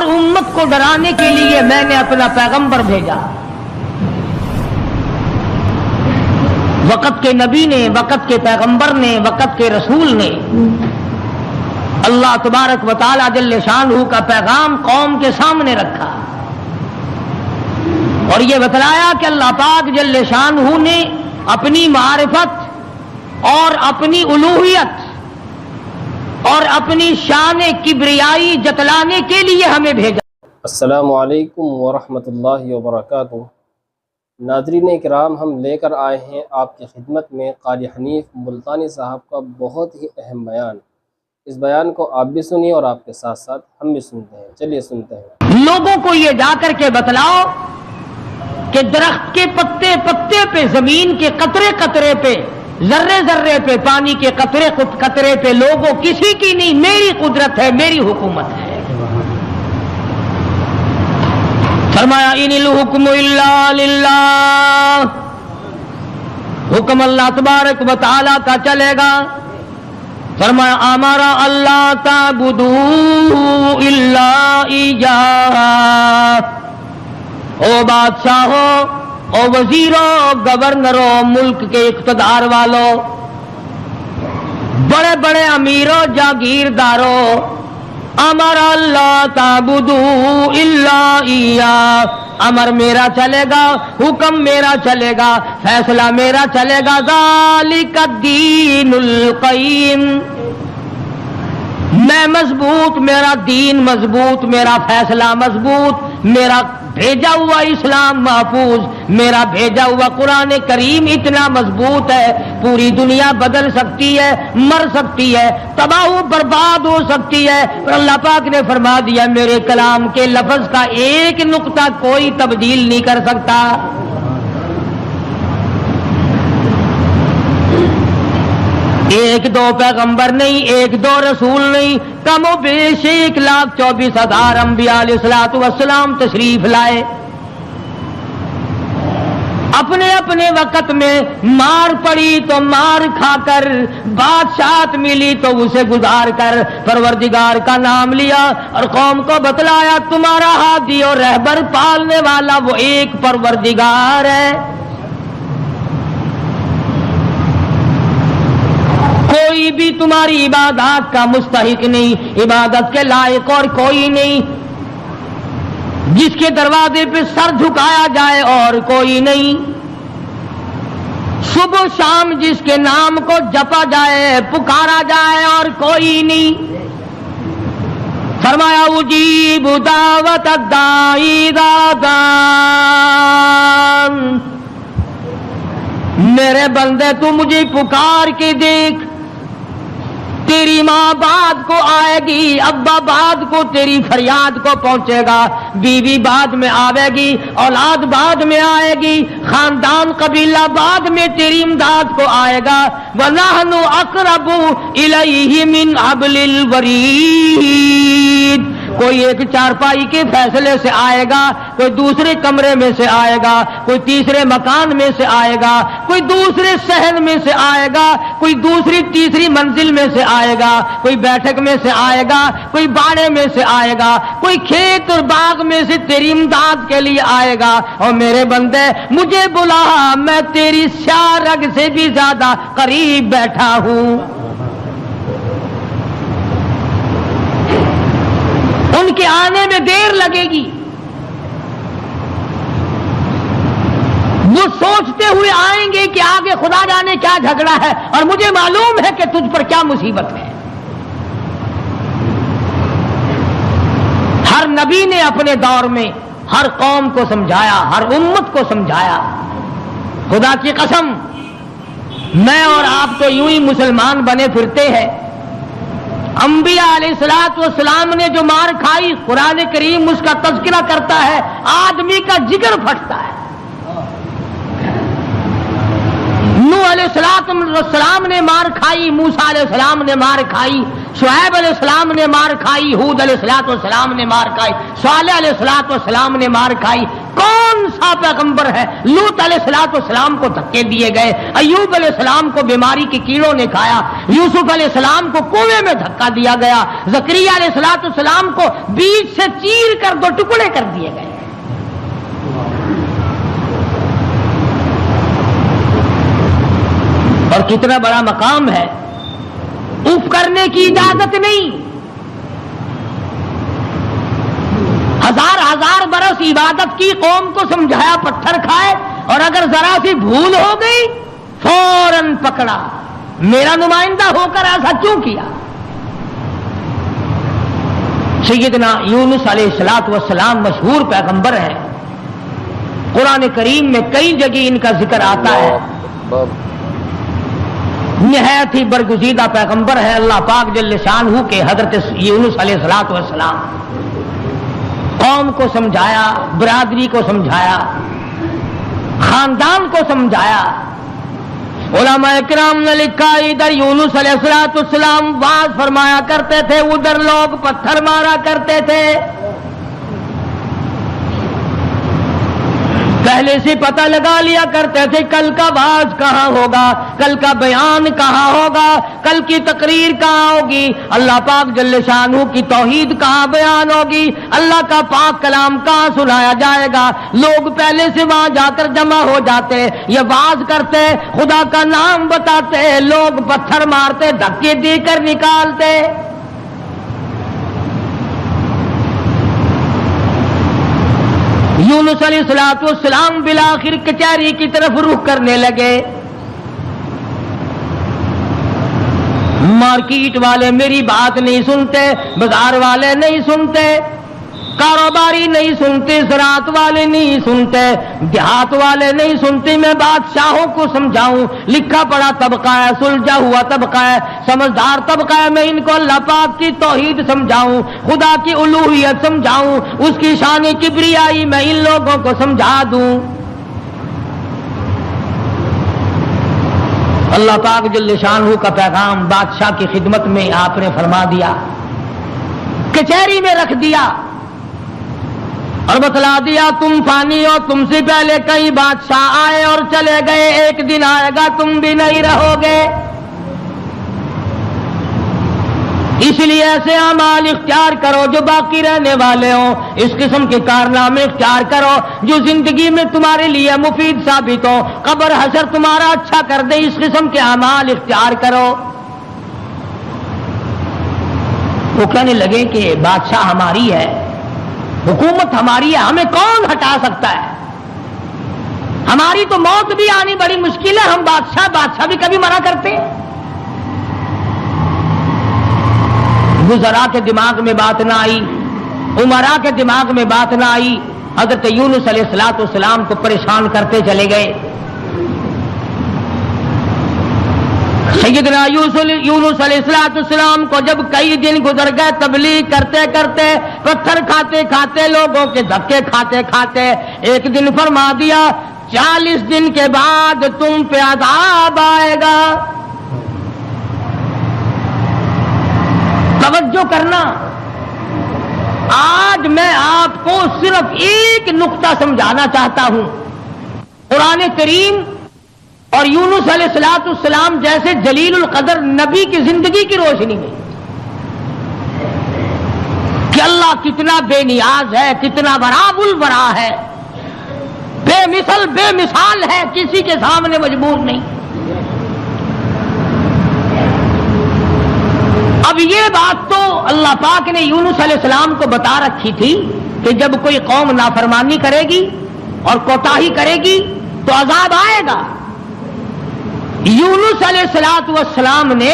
ہر امت کو ڈرانے کے لیے میں نے اپنا پیغمبر بھیجا. وقت کے نبی نے، وقت کے پیغمبر نے، وقت کے رسول نے اللہ تبارک و تعالی جل شانہ کا پیغام قوم کے سامنے رکھا اور یہ بتلایا کہ اللہ پاک جل شانہ نے اپنی معرفت اور اپنی الوہیت اور اپنی شان کبریائی جتلانے کے لیے ہمیں بھیجا. السلام علیکم ورحمۃ اللہ وبرکاتہ. ناظرین کرام، ہم لے کر آئے ہیں آپ کی خدمت میں قاری حنیف ملتانی صاحب کا بہت ہی اہم بیان. اس بیان کو آپ بھی سنیے اور آپ کے ساتھ ساتھ ہم بھی سنتے ہیں. چلیے سنتے ہیں. لوگوں کو یہ جا کر کے بتلاؤ کہ درخت کے پتے پتے پہ، زمین کے قطرے قطرے پہ، ذرے ذرے پہ، پانی کے قطرے قطرے پہ لوگوں کسی کی نہیں، میری قدرت ہے، میری حکومت ہے. فرمایا ان الحکم الا للہ، حکم اللہ تبارک و تعالی کا چلے گا. فرمایا امرا اللہ تعبدوا الا ایاہ. او بادشاہوں، او وزیروں، گورنروں، ملک کے اقتدار والوں، بڑے بڑے امیروں، جاگیرداروں، امر اللہ تعبدوا الا ایاہ. امر میرا چلے گا، حکم میرا چلے گا، فیصلہ میرا چلے گا. ذالک الدین القیم. میں مضبوط، میرا دین مضبوط، میرا فیصلہ مضبوط، میرا بھیجا ہوا اسلام محفوظ، میرا بھیجا ہوا قرآن کریم اتنا مضبوط ہے، پوری دنیا بدل سکتی ہے، مر سکتی ہے، تباہ و برباد ہو سکتی ہے، اور اللہ پاک نے فرما دیا میرے کلام کے لفظ کا ایک نقطہ کوئی تبدیل نہیں کر سکتا. ایک دو پیغمبر نہیں، ایک دو رسول نہیں، کم و بیش 1,24,000 انبیاء علیہ الصلوۃ والسلام تشریف لائے. اپنے اپنے وقت میں مار پڑی تو مار کھا کر، بادشاہت ملی تو اسے گزار کر پروردگار کا نام لیا اور قوم کو بتلایا تمہارا ہادی اور رہبر پالنے والا وہ ایک پروردگار ہے. کوئی بھی تمہاری عبادات کا مستحق نہیں، عبادت کے لائق اور کوئی نہیں. جس کے دروازے پہ سر جھکایا جائے اور کوئی نہیں. صبح شام جس کے نام کو جپا جائے، پکارا جائے اور کوئی نہیں. فرمایا اجیب دعوت الداعی اذا دعان. میرے بندے تو مجھے پکار کے دیکھ. تیری ماں بعد کو آئے گی، ابا بعد کو تیری فریاد کو پہنچے گا، بیوی بعد میں آئے گی، اولاد بعد میں آئے گی، خاندان قبیلہ بعد میں تیری امداد کو آئے گا. وَنَحْنُ أَقْرَبُ إِلَيْهِ مِنْ حَبْلِ الْوَرِيدِ. کوئی ایک چارپائی کے فیصلے سے آئے گا، کوئی دوسرے کمرے میں سے آئے گا، کوئی تیسرے مکان میں سے آئے گا، کوئی دوسرے صحن میں سے آئے گا، کوئی دوسری تیسری منزل میں سے آئے گا، کوئی بیٹھک میں سے آئے گا، کوئی باڑے میں سے آئے گا، کوئی کھیت اور باغ میں سے تیری امداد کے لیے آئے گا. اور میرے بندے مجھے بلا، میں تیری سیاہ رگ سے بھی زیادہ قریب بیٹھا ہوں. ان کے آنے میں دیر لگے گی، وہ سوچتے ہوئے آئیں گے کہ آگے خدا جانے کیا جھگڑا ہے اور مجھے معلوم ہے کہ تجھ پر کیا مصیبت ہے. ہر نبی نے اپنے دور میں ہر قوم کو سمجھایا، ہر امت کو سمجھایا. خدا کی قسم میں اور آپ تو یوں ہی مسلمان بنے پھرتے ہیں. انبیاء علیہ الصلوۃ والسلام نے جو مار کھائی، قرآن کریم اس کا تذکرہ کرتا ہے، آدمی کا جگر پھٹتا ہے. نوح علیہ السلام نے مار کھائی، موسیٰ علیہ السلام نے مار کھائی، شعیب علیہ السلام نے مار کھائی، ہود علیہ السلام نے مار کھائی، صالح علیہ السلام نے مار کھائی. کون سا پیغمبر ہے؟ لوط علیہ السلام کو دھکے دیے گئے، ایوب علیہ السلام کو بیماری کے کیڑوں نے کھایا، یوسف علیہ السلام کو کنویں میں دھکا دیا گیا، زکریا علیہ السلام کو بیچ سے چیر کر 2 ٹکڑے کر دیے گئے۔ اور کتنا بڑا مقام ہے، اف کرنے کی اجازت نہیں۔ 1000 برس عبادت کی، قوم کو سمجھایا پتھر کھائے، اور اگر ذرا سی بھول ہو گئی فوراً پکڑا، میرا نمائندہ ہو کر ایسا کیوں کیا؟ سیدنا یونس علیہ السلام مشہور پیغمبر ہیں، قرآن کریم میں کئی جگہ ان کا ذکر آتا ہے، نہایت ہی برگزیدہ پیغمبر ہے اللہ پاک جل شانہ کے حضرت یونس علیہ السلام۔ قوم کو سمجھایا، برادری کو سمجھایا، خاندان کو سمجھایا۔ علماء کرام نے لکھا ادھر یونس علیہ السلام واز فرمایا کرتے تھے، ادھر لوگ پتھر مارا کرتے تھے۔ پہلے سے پتہ لگا لیا کرتے تھے کل کا واز کہاں ہوگا، کل کا بیان کہاں ہوگا، کل کی تقریر کہاں ہوگی، اللہ پاک جل شانہ کی توحید کہاں بیان ہوگی، اللہ کا پاک کلام کہاں سنایا جائے گا۔ لوگ پہلے سے وہاں جا کر جمع ہو جاتے، یہ واز کرتے، خدا کا نام بتاتے، لوگ پتھر مارتے، دھکے دے کر نکالتے۔ یونس علیہ السلام بالآخر کچہری کی طرف رخ کرنے لگے۔ مارکیٹ والے میری بات نہیں سنتے، بازار والے نہیں سنتے، کاروباری نہیں سنتے، زراعت والے نہیں سنتے، دیہات والے نہیں سنتے، میں بادشاہوں کو سمجھاؤں، لکھا پڑھا طبقہ ہے، سلجھا ہوا طبقہ ہے، سمجھدار طبقہ ہے، میں ان کو اللہ پاک کی توحید سمجھاؤں، خدا کی الوہیت سمجھاؤں، اس کی شان کبریائی میں ان لوگوں کو سمجھا دوں۔ اللہ پاک جل شانہ کا پیغام بادشاہ کی خدمت میں آپ نے فرما دیا، کچہری میں رکھ دیا اور بتلا دیا تم فانی ہو، تم سے پہلے کئی بادشاہ آئے اور چلے گئے، ایک دن آئے گا تم بھی نہیں رہو گے، اس لیے ایسے اعمال اختیار کرو جو باقی رہنے والے ہوں، اس قسم کے کارنامے اختیار کرو جو زندگی میں تمہارے لیے مفید ثابت ہو، قبر حشر تمہارا اچھا کر دے، اس قسم کے اعمال اختیار کرو۔ وہ کہنے لگے کہ بادشاہ ہماری ہے، حکومت ہماری ہے، ہمیں کون ہٹا سکتا ہے، ہماری تو موت بھی آنی بڑی مشکل ہے، ہم بادشاہ بھی کبھی منع کرتے ہیں۔ وزراء کے دماغ میں بات نہ آئی، امراء کے دماغ میں بات نہ آئی، حضرت یونس علیہ السلام کو پریشان کرتے چلے گئے۔ سیدنا یونس علیہ السلام کو جب کئی دن گزر گئے تبلیغ کرتے کرتے، پتھر کھاتے کھاتے، لوگوں کے دھکے کھاتے کھاتے، ایک دن فرما دیا 40 دن کے بعد تم پہ عذاب آئے گا۔ توجہ کرنا، آج میں آپ کو صرف ایک نقطہ سمجھانا چاہتا ہوں، قرآن کریم اور یونس علیہ السلام جیسے جلیل القدر نبی کی زندگی کی روشنی میں کہ اللہ کتنا بے نیاز ہے، کتنا براب البرا ہے، بے مثال ہے، کسی کے سامنے مجبور نہیں۔ اب یہ بات تو اللہ پاک نے یونس علیہ السلام کو بتا رکھی تھی کہ جب کوئی قوم نافرمانی کرے گی اور کوتاہی کرے گی تو عذاب آئے گا۔ یونس علیہ السلام نے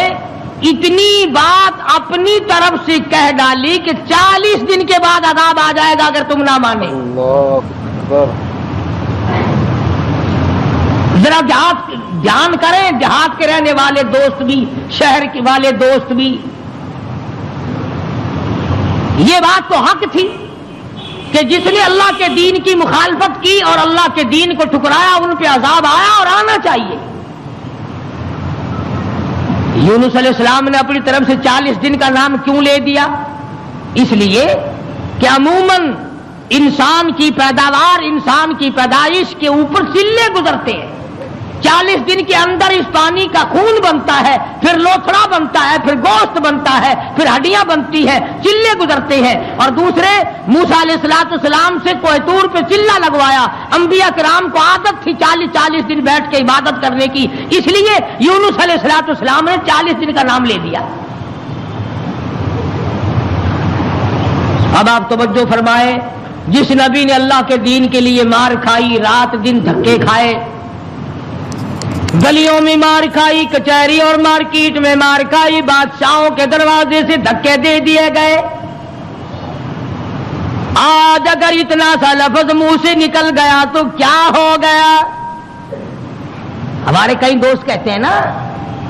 اتنی بات اپنی طرف سے کہہ ڈالی کہ 40 دن کے بعد عذاب آ جائے گا اگر تم نہ مانے۔ ذرا دھیان کریں، دیہات کے رہنے والے دوست بھی، شہر کے والے دوست بھی، یہ بات تو حق تھی کہ جس نے اللہ کے دین کی مخالفت کی اور اللہ کے دین کو ٹھکرایا ان پہ عذاب آیا اور آنا چاہیے۔ یونس علیہ السلام نے اپنی طرف سے 40 دن کا نام کیوں لے دیا؟ اس لیے کہ عموماً انسان کی پیداوار، انسان کی پیدائش کے اوپر چلے گزرتے ہیں۔ 40 دن کے اندر اس پانی کا خون بنتا ہے، پھر لوتھڑا بنتا ہے، پھر گوشت بنتا ہے، پھر ہڈیاں بنتی ہے، چلے گزرتے ہیں۔ اور دوسرے موسیٰ علیہ السلام سے کوہ طور پہ چلہ لگوایا۔ انبیاء کرام کو عادت تھی 40 دن بیٹھ کے عبادت کرنے کی، اس لیے یونس علیہ السلام نے 40 دن کا نام لے دیا۔ اب آپ توجہ فرمائے، جس نبی نے اللہ کے دین کے لیے مار کھائی، رات دن دھکے کھائے، گلیوں میں مار کھائی، کچہری اور مارکیٹ میں مار کھائی، بادشاہوں کے دروازے سے دھکے دے دیے گئے، آج اگر اتنا سا لفظ منہ سے نکل گیا تو کیا ہو گیا؟ ہمارے کئی دوست کہتے ہیں نا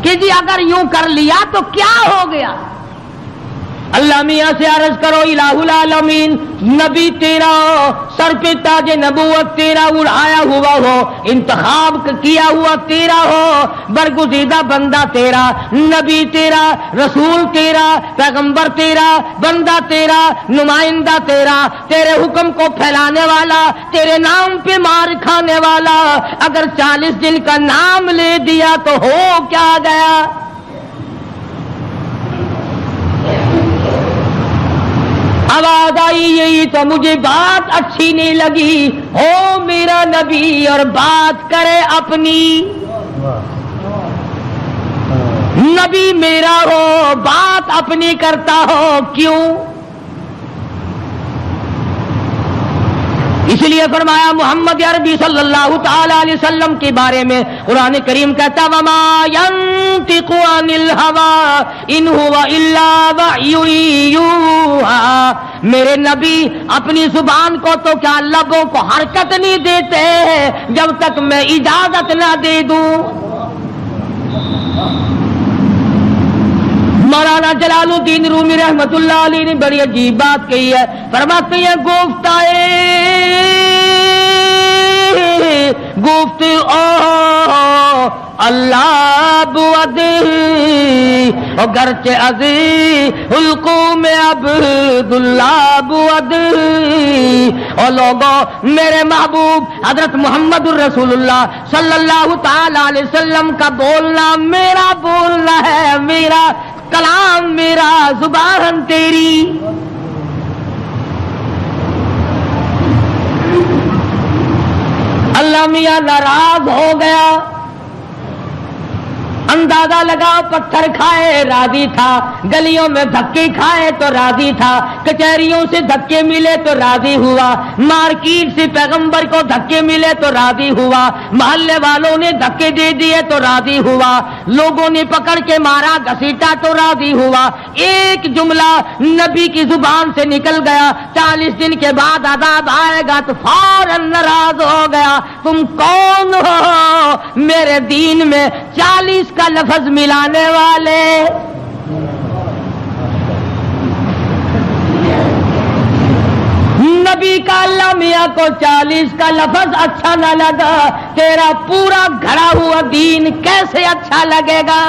کہ جی اگر یوں کر لیا تو کیا ہو گیا؟ اللہ میاں سے عرض کرو الہ العالمین، نبی تیرا سر پہ تاج نبوت تیرا اڑایا ہوا ہو، انتخاب کیا ہوا تیرا ہو، برگزیدہ بندہ تیرا، نبی تیرا، رسول تیرا، پیغمبر تیرا، بندہ تیرا، نمائندہ تیرا، تیرے حکم کو پھیلانے والا، تیرے نام پہ مار کھانے والا، اگر 40 دن کا نام لے دیا تو ہو کیا گیا؟ آواز آئی یہی تو مجھے بات اچھی نہیں لگی، ہو میرا نبی اور بات کرے اپنی، نبی میرا ہو بات اپنی کرتا ہو کیوں؟ اس لیے فرمایا محمد عربی صلی اللہ تعالی علیہ وسلم کے بارے میں قرآن کریم کہتا وما ينطق عن الهوى ان هو الا وحی یوحی، میرے نبی اپنی زبان کو تو کیا لبوں کو حرکت نہیں دیتے جب تک میں اجازت نہ دے دوں۔ مولانا جلال الدین رومی رحمت اللہ علیہ نے بڑی عجیب بات کہی ہے، فرماتے ہیں گفت او اللہ بود گرچہ عزی حلقوم عبداللہ بود، اور لوگوں میرے محبوب حضرت محمد الرسول اللہ صلی اللہ تعالی علیہ وسلم کا بولنا میرا بولنا ہے، میرا کلام میرا زبان تیری۔ اللہ میاں ناراض ہو گیا، اندازہ لگا پتھر کھائے راضی تھا، گلیوں میں دھکے کھائے تو راضی تھا، کچہریوں سے دھکے ملے تو راضی ہوا، مارکیٹ سے پیغمبر کو دھکے ملے تو راضی ہوا، محلے والوں نے دھکے دے دیے تو راضی ہوا، لوگوں نے پکڑ کے مارا گھسیٹا تو راضی ہوا، ایک جملہ نبی کی زبان سے نکل گیا 40 دن کے بعد عذاب آئے گا تو فوراً ناراض ہو گیا، تم کون ہو میرے دین میں 40 کا لفظ ملانے والے؟ نبی کا اللہ میاں کو 40 کا لفظ اچھا نہ لگا، تیرا پورا گھڑا ہوا دین کیسے اچھا لگے گا؟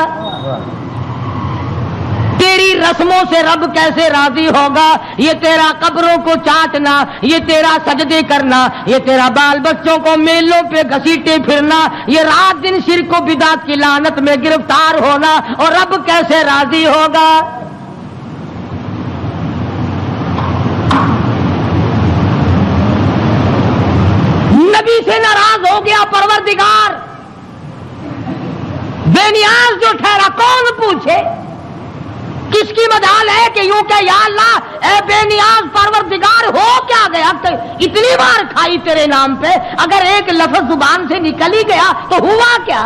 تیری رسموں سے رب کیسے راضی ہوگا؟ یہ تیرا قبروں کو چاٹنا، یہ تیرا سجدے کرنا، یہ تیرا بال بچوں کو میلوں پہ گھسیٹے پھرنا، یہ رات دن شرک و بدعت کی لعنت میں گرفتار ہونا، اور رب کیسے راضی ہوگا؟ نبی سے ناراض ہو گیا پروردگار، بے نیاز جو ٹھہرا کون پوچھے؟ کس کی مجال ہے کہ یوں کہ یا اللہ اے بے نیاز پروردگار ہو کیا گیا؟ اتنی بار کھائی تیرے نام پہ، اگر ایک لفظ زبان سے نکل ہی گیا تو ہوا کیا؟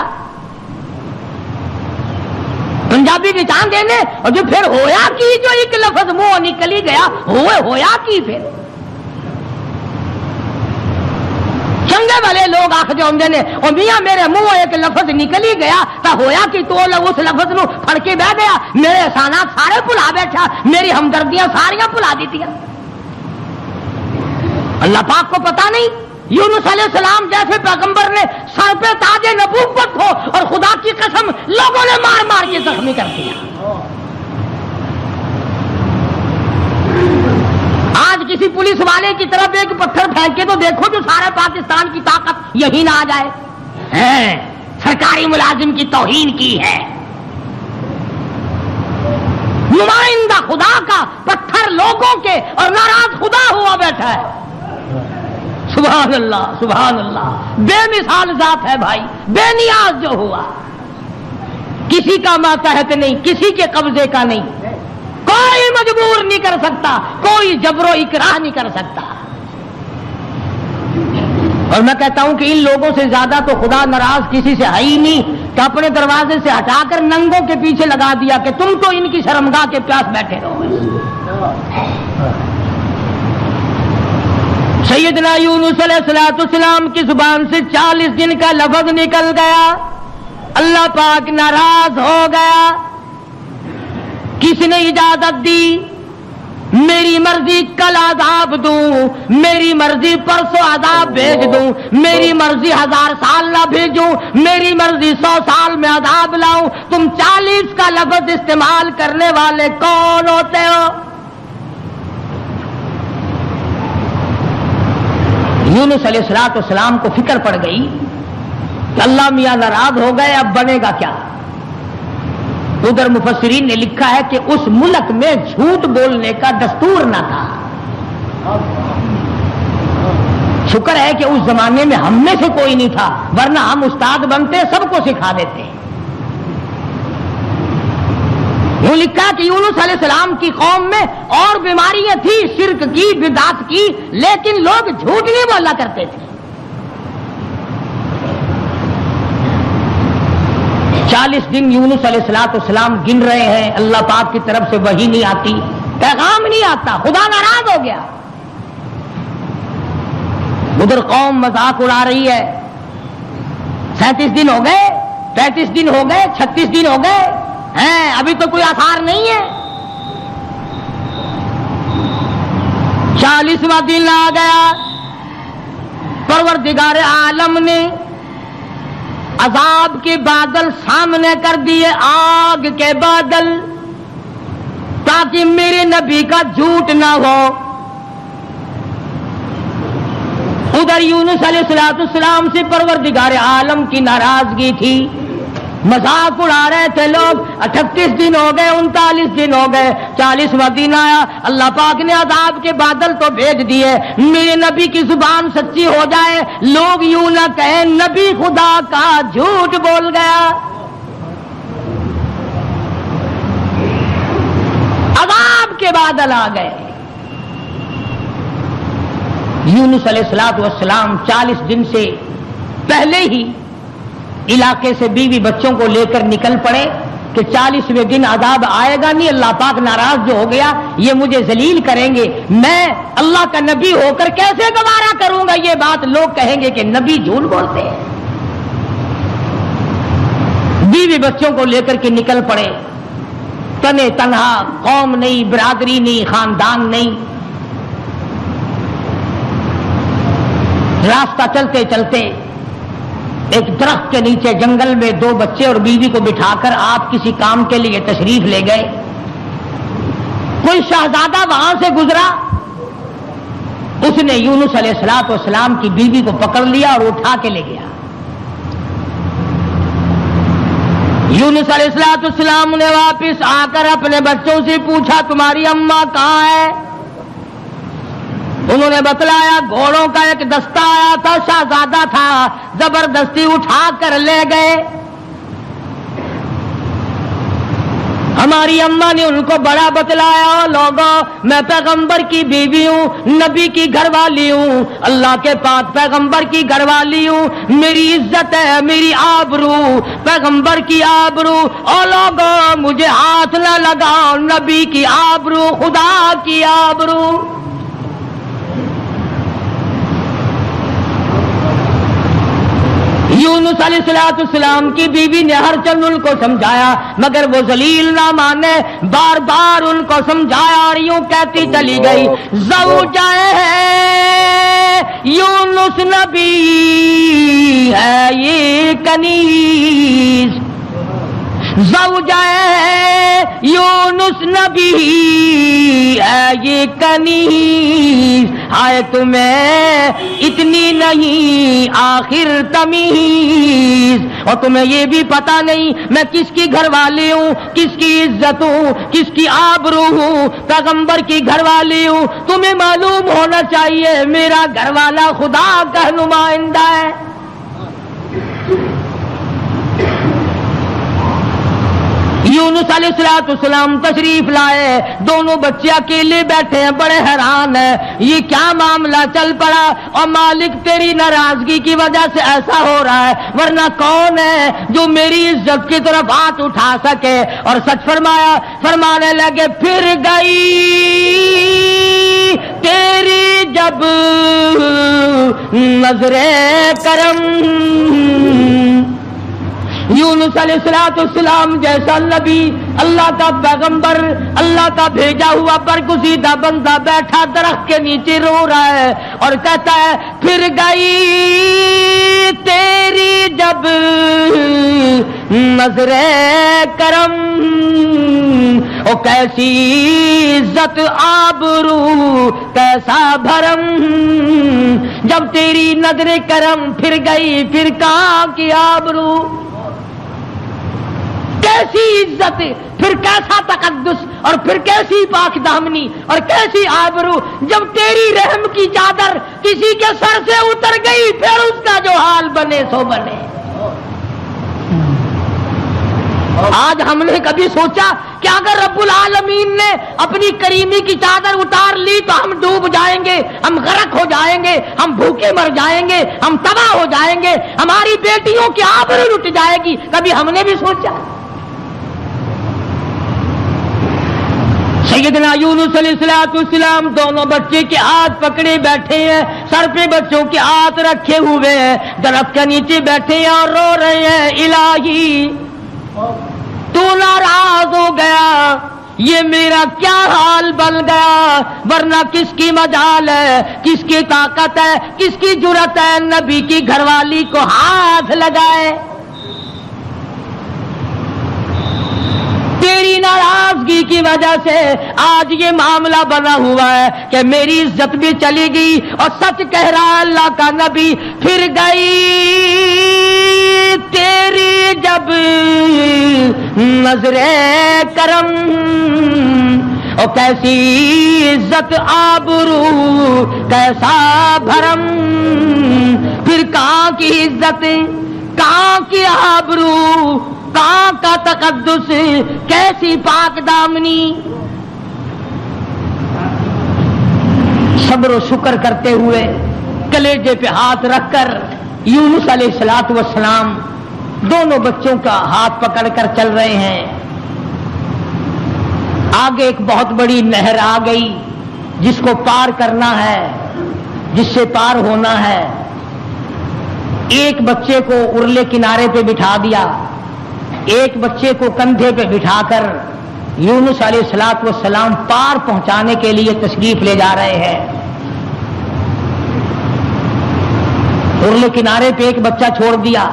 پنجابی کی چاند دینے اور جو پھر ہویا کی، جو ایک لفظ منہ نکل ہی گیا ہویا کی پھر چنگے والے لوگ آخر ہوندے نے اور میاں میرے منہ ایک لفظ نکل ہی گیا تو ہویا کہ تو اس لفظ نو پھڑ کے بہ گیا، میرے احسانات سارے بھلا بیٹھا، میری ہمدردیاں ساریاں بھلا دیتیاں۔ اللہ پاک کو پتا نہیں یونس علیہ السلام جیسے پیغمبر نے سر پہ تاج نبوت ہو اور خدا کی قسم لوگوں نے مار مار کے زخمی کر دیا۔ آج کسی پولیس والے کی طرف ایک پتھر پھینک کے تو دیکھو جو سارا پاکستان کی طاقت یہی نہ آ جائے. سرکاری ملازم کی توہین کی ہے. نمائندہ خدا کا پتھر لوگوں کے اور ناراض خدا ہوا بیٹھا ہے. سبحان اللہ سبحان اللہ. بے مثال ذات ہے بھائی, بے نیاز جو ہوا, کسی کا ماتحت نہیں, کسی کے قبضے کا نہیں, کوئی مجبور نہیں کر سکتا, کوئی جبر و اکراہ نہیں کر سکتا. اور میں کہتا ہوں کہ ان لوگوں سے زیادہ تو خدا ناراض کسی سے ہے ہی نہیں کہ اپنے دروازے سے ہٹا کر ننگوں کے پیچھے لگا دیا کہ تم تو ان کی شرمگاہ کے پیاس بیٹھے رہو. سیدنا یونس علیہ السلام کی زبان سے 40 دن کا لفظ نکل گیا, اللہ پاک ناراض ہو گیا. کس نے اجازت دی؟ میری مرضی کل عذاب دوں, میری مرضی پرسوں عذاب بھیج دوں, میری مرضی 1000 سال نہ بھیجوں, میری مرضی 100 سال میں عذاب لاؤں. تم 40 کا لفظ استعمال کرنے والے کون ہوتے ہو؟ یونس علیہ السلام کو فکر پڑ گئی کہ اللہ میاں ناراض ہو گئے, اب بنے گا کیا؟ ادھر مفسرین نے لکھا ہے کہ اس ملک میں جھوٹ بولنے کا دستور نہ تھا. شکر ہے کہ اس زمانے میں ہم میں سے کوئی نہیں تھا, ورنہ ہم استاد بنتے سب کو سکھا دیتے. یوں لکھا کہ یونس علیہ السلام کی قوم میں اور بیماریاں تھیں, شرک کی, بدعت کی, لیکن لوگ جھوٹ نہیں بولا کرتے تھے. 40 دن یونس علیہ السلام گن رہے ہیں, اللہ پاک کی طرف سے وحی نہیں آتی, پیغام نہیں آتا, خدا ناراض ہو گیا. ادھر قوم مذاق اڑا رہی ہے. 37 دن ہو گئے, 35 دن ہو گئے, 36 دن ہو گئے ہیں, ابھی تو کوئی آثار نہیں ہے. 40واں دن آ گیا, پروردگار عالم نے عذاب کے بادل سامنے کر دیے, آگ کے بادل, تاکہ میرے نبی کا جھوٹ نہ ہو. ادھر یونس علیہ السلام سے پروردگار عالم کی ناراضگی تھی, مذاق اڑا رہے تھے لوگ. 38 دن ہو گئے, 39 دن ہو گئے, 40واں دن آیا, اللہ پاک نے عذاب کے بادل تو بھیج دیے. میرے نبی کی زبان سچی ہو جائے, لوگ یوں نہ کہیں نبی خدا کا جھوٹ بول گیا. عذاب کے بادل آ گئے. یونس علیہ السلام 40 دن سے پہلے ہی علاقے سے بیوی بچوں کو لے کر نکل پڑے کہ 40ویں دن عذاب آئے گا نہیں, اللہ پاک ناراض جو ہو گیا, یہ مجھے ذلیل کریں گے, میں اللہ کا نبی ہو کر کیسے گوارا کروں گا یہ بات, لوگ کہیں گے کہ نبی جھوٹ بولتے ہیں. بیوی بچوں کو لے کر کے نکل پڑے, تنے تنہا, قوم نہیں, برادری نہیں, خاندان نہیں. راستہ چلتے چلتے ایک درخت کے نیچے جنگل میں 2 بچے اور بیوی کو بٹھا کر آپ کسی کام کے لیے تشریف لے گئے. کوئی شہزادہ وہاں سے گزرا, اس نے یونس علیہ السلام کی بیوی کو پکڑ لیا اور اٹھا کے لے گیا. یونس علیہ السلام نے واپس آ کر اپنے بچوں سے پوچھا تمہاری اماں کہاں ہے؟ انہوں نے بتلایا گھوڑوں کا ایک دستہ آیا تھا, شہزادہ تھا, زبردستی اٹھا کر لے گئے. ہماری اماں نے ان کو بڑا بتلایا, لوگوں میں پیغمبر کی بیوی ہوں, نبی کی گھر والی ہوں, اللہ کے پاک پیغمبر کی گھر والی ہوں, میری عزت ہے, میری آبرو, پیغمبر کی آبرو, اور لوگوں مجھے ہاتھ نہ لگاؤ, نبی کی آبرو, خدا کی آبرو. یونس علیہ السلام کی بیوی نے ہر چند ان کو سمجھایا, مگر وہ ذلیل نہ مانے, بار بار ان کو سمجھایا اور یوں کہتی چلی گئی زوجہ ہے یونس نبی ہے یہ کنیز, زوجہ ہے یونس نبی ہے یہ کنیز, تمہیں اتنی نہیں آخر تمیز، اور تمہیں یہ بھی پتا نہیں میں کس کی گھر والی ہوں، کس کی عزت ہوں، کس کی آبرو ہوں، پیغمبر کی گھر والی ہوں۔ تمہیں معلوم ہونا چاہیے میرا گھر والا خدا کا نمائندہ ہے۔ یونس علیہ السلام تشریف لائے، دونوں بچے اکیلے بیٹھے ہیں، بڑے حیران ہیں یہ کیا معاملہ چل پڑا، اور مالک تیری ناراضگی کی وجہ سے ایسا ہو رہا ہے، ورنہ کون ہے جو میری عزت کی طرف ہاتھ اٹھا سکے۔ اور سچ فرمایا، فرمانے لگے پھر گئی تیری جب نظر کرم۔ یونس علیہ السلام جیسا نبی، اللہ کا پیغمبر، اللہ کا بھیجا ہوا برگزیدہ بندہ بیٹھا درخت کے نیچے رو رہا ہے اور کہتا ہے پھر گئی تیری جب نظر کرم، او کیسی عزت آبرو کیسا بھرم، جب تیری نظر کرم پھر گئی پھر کہاں کی آبرو، کیسی عزت، پھر کیسا تقدس، اور پھر کیسی پاک دامنی اور کیسی آبرو، جب تیری رحم کی چادر کسی کے سر سے اتر گئی پھر اس کا جو حال بنے سو بنے۔ آج ہم نے کبھی سوچا کہ اگر رب العالمین نے اپنی کریمی کی چادر اتار لی تو ہم ڈوب جائیں گے، ہم غرق ہو جائیں گے، ہم بھوکے مر جائیں گے، ہم تباہ ہو جائیں گے، ہماری بیٹیوں کی آبرو لٹ جائے گی، کبھی ہم نے بھی سوچا؟ سیدنا یونس علیہ السلام دونوں بچے کے ہاتھ پکڑے بیٹھے ہیں، سر پہ بچوں کے ہاتھ رکھے ہوئے ہیں، درخت کے نیچے بیٹھے ہیں اور رو رہے ہیں الہی تو ناراض ہو گیا، یہ میرا کیا حال بن گیا، ورنہ کس کی مجال ہے، کس کی طاقت ہے، کس کی جرأت ہے نبی کی گھر والی کو ہاتھ لگائے۔ تیری ناراضگی کی وجہ سے آج یہ معاملہ بنا ہوا ہے کہ میری عزت بھی چلی گئی، اور سچ کہہ رہا اللہ کا نبی پھر گئی تیری جب نظر کرم، اور کیسی عزت آبرو کیسا بھرم، پھر کہاں کی عزت، کہاں کی آبرو، کہاں کا تقدس، کیسی پاک دامنی۔ صبر و شکر کرتے ہوئے کلیجے پہ ہاتھ رکھ کر یونس علیہ السلام دونوں بچوں کا ہاتھ پکڑ کر چل رہے ہیں۔ آگے ایک بہت بڑی نہر آ گئی جس کو پار کرنا ہے، جس سے پار ہونا ہے۔ ایک بچے کو ارلے کنارے پہ بٹھا دیا، ایک بچے کو کندھے پہ بٹھا کر یونس علیہ السلام پار پہنچانے کے لیے تشریف لے جا رہے ہیں۔ ارلے کنارے پہ ایک بچہ چھوڑ دیا،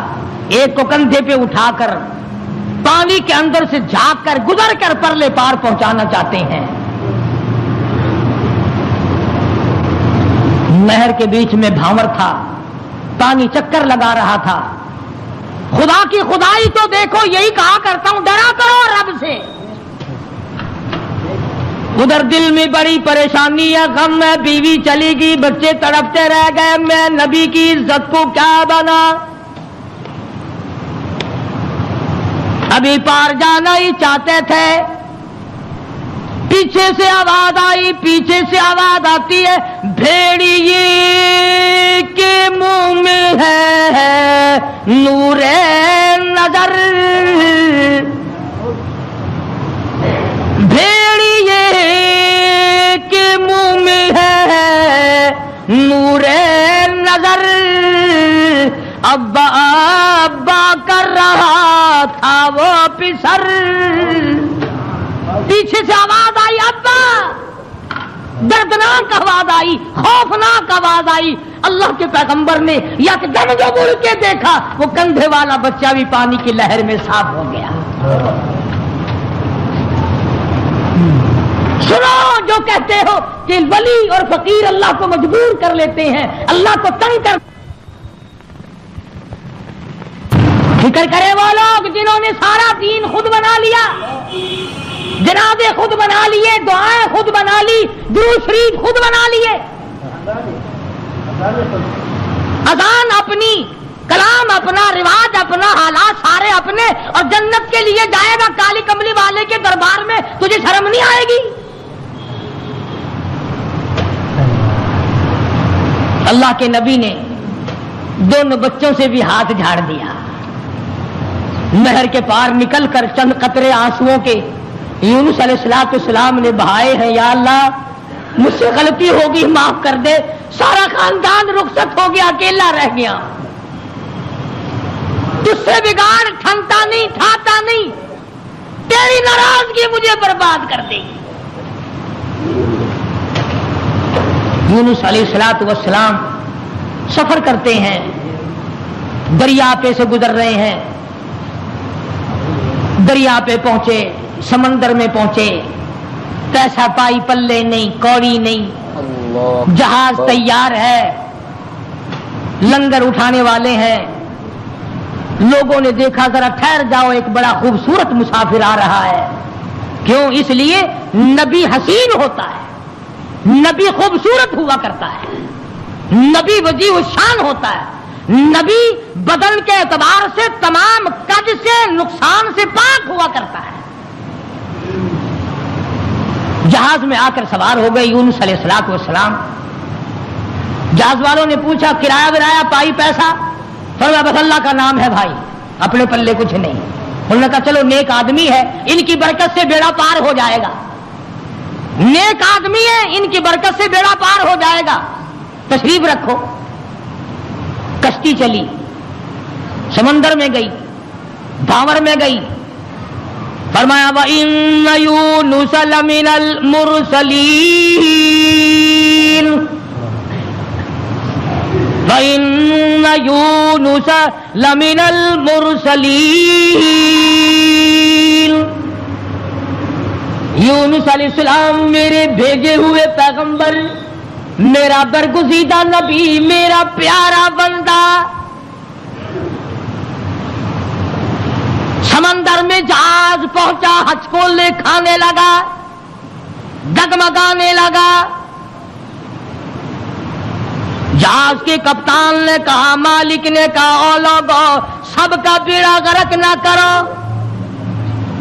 ایک کو کندھے پہ اٹھا کر پانی کے اندر سے جھانک کر گزر کر پرلے پار پہنچانا چاہتے ہیں۔ نہر کے بیچ میں بھاور تھا، پانی چکر لگا رہا تھا۔ خدا کی خدائی تو دیکھو، یہی کہا کرتا ہوں ڈرا کرو رب سے۔ ادھر دل میں بڑی پریشانی ہے، غم ہے، بیوی چلی گئی، بچے تڑپتے رہ گئے، میں نبی کی عزت کو کیا بنا، ابھی پار جانا ہی چاہتے تھے۔ پیچھے سے آواز آئی، پیچھے سے آواز آتی ہے، بھیڑیے کے منہ میں ہے نور نظر، بھیڑیے کے منہ میں ہے نور نظر، ابا ابا کر رہا تھا وہ پسر۔ پیچھے سے آواز آئی، ابا، دردناک آواز آئی، خوفناک آواز آئی۔ اللہ کے پیغمبر نے یکدم جو مڑ کے دیکھا، وہ کندھے والا بچہ بھی پانی کی لہر میں صاف ہو گیا۔ سنو جو کہتے ہو کہ ولی اور فقیر اللہ کو مجبور کر لیتے ہیں، اللہ کو تنگ کر. فکر کرے وہ لوگ جنہوں نے سارا دین خود بنا لیا، جنازے خود بنا لیے، دعائیں خود بنا لی، درود شریف خود بنا لیے، اذان اپنی، کلام اپنا، رواج اپنا، حالات سارے اپنے، اور جنت کے لیے جائے گا کالی کملی والے کے دربار میں، تجھے شرم نہیں آئے گی؟ اللہ کے نبی نے دونوں بچوں سے بھی ہاتھ جھاڑ دیا، نہر کے پار نکل کر چند قطرے آنسوؤں کے یونس علیہ السلام نے بہائے ہیں. یا اللہ مجھ سے غلطی ہوگی، معاف کر دے. سارا خاندان رخصت ہو گیا، اکیلا رہ گیا. تجھ سے بگاڑ ٹھنتا نہیں، ٹھاتا نہیں، تیری ناراضگی مجھے برباد کر دے گی. یونس علیہ السلام سفر کرتے ہیں، دریا پہ سے گزر رہے ہیں، دریا پہ پہنچے، سمندر میں پہنچے، پیسہ پائی پلے نہیں، کوڑی نہیں، جہاز تیار ہے، لنگر اٹھانے والے ہیں. لوگوں نے دیکھا ذرا ٹھہر جاؤ، ایک بڑا خوبصورت مسافر آ رہا ہے. کیوں؟ اس لیے نبی حسین ہوتا ہے، نبی خوبصورت ہوا کرتا ہے، نبی وجیہ الشان ہوتا ہے، نبی بدن کے اعتبار سے تمام قد سے، نقصان سے پاک ہوا کرتا ہے. جہاز میں آ کر سوار ہو گئے یونس علیہ السلام. جہاز والوں نے پوچھا کرایہ ورایہ پائی پیسہ؟ فرمایا بس اللہ کا نام ہے بھائی، اپنے پلے کچھ نہیں. انہوں نے کہا چلو نیک آدمی ہے، ان کی برکت سے بیڑا پار ہو جائے گا، نیک آدمی ہے، ان کی برکت سے بیڑا پار ہو جائے گا، تشریف رکھو. کشتی چلی، سمندر میں گئی، بھاور میں گئی. فرمایا وَإِنَّ يُونُسَ لَمِنَ الْمُرْسَلِينَ وَإِنَّ يُونُسَ لَمِنَ الْمُرْسَلِينَ یونس علیہ السلام میرے بھیجے ہوئے پیغمبر، میرا برگزیدہ نبی، میرا پیارا بندہ. سمندر میں جہاز پہنچا، ہچکولے کھانے لگا، ڈگمگانے لگا. جہاز کے کپتان نے کہا، مالک نے کہا او لوگو سب کا بیڑا غرق نہ کرو.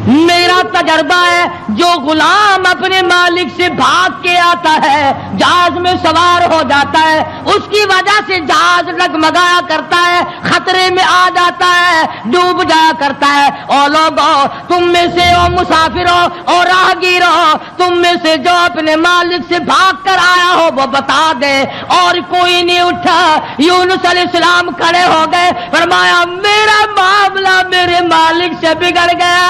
میرا تجربہ ہے جو غلام اپنے مالک سے بھاگ کے آتا ہے، جہاز میں سوار ہو جاتا ہے، اس کی وجہ سے جہاز ڈگمگایا کرتا ہے، خطرے میں آ جاتا ہے، ڈوب جایا کرتا ہے. او لوگو تم میں سے، او مسافروں اور راہگیروں، تم میں سے جو اپنے مالک سے بھاگ کر آیا ہو وہ بتا دے. اور کوئی نہیں اٹھا. یونس علیہ السلام کھڑے ہو گئے، فرمایا میرا معاملہ میرے مالک سے بگڑ گیا.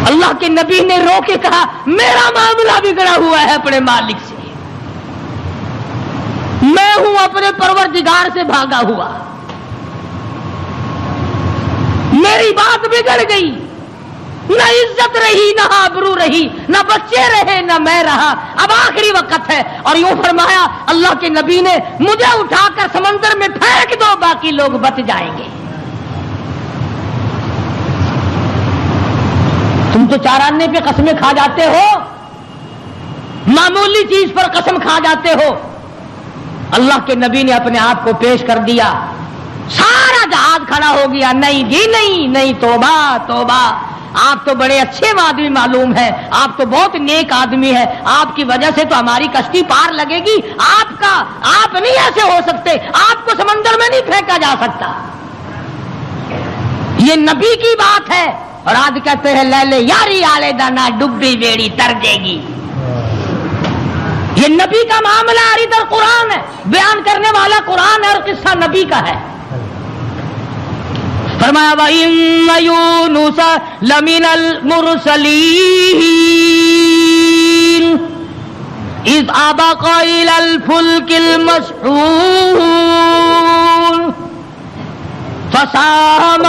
اللہ کے نبی نے رو کے کہا میرا معاملہ بگڑا ہوا ہے اپنے مالک سے، میں ہوں اپنے پروردگار سے بھاگا ہوا، میری بات بگڑ گئی، نہ عزت رہی، نہ آبرو رہی، نہ بچے رہے، نہ میں رہا، اب آخری وقت ہے. اور یوں فرمایا اللہ کے نبی نے مجھے اٹھا کر سمندر میں پھینک دو، باقی لوگ بچ جائیں گے. تم تو چاراننے پہ قسمیں کھا جاتے ہو، معمولی چیز پر قسم کھا جاتے ہو. اللہ کے نبی نے اپنے آپ کو پیش کر دیا، سارا جہاز کھڑا ہو گیا. نہیں جی نہیں، نہیں، توبہ توبہ، آپ تو بڑے اچھے آدمی معلوم ہیں، آپ تو بہت نیک آدمی ہیں، آپ کی وجہ سے تو ہماری کشتی پار لگے گی. آپ نہیں ایسے ہو سکتے، آپ کو سمندر میں نہیں پھینکا جا سکتا. یہ نبی کی بات ہے. اور آج کہتے ہیں لے لے یاری آلے دانا ڈبی بیڑی تر جے گی. یہ نبی کا معاملہ ادھر قرآن ہے، بیان کرنے والا قرآن ہے اور قصہ نبی کا ہے. فرمایا وَإِنَّ يُونُسَ لَمِنَ الْمُرْسَلِينَ إِذْ أَبَقَ إِلَى الْفُلْكِ الْمَشْحُونِ فساہم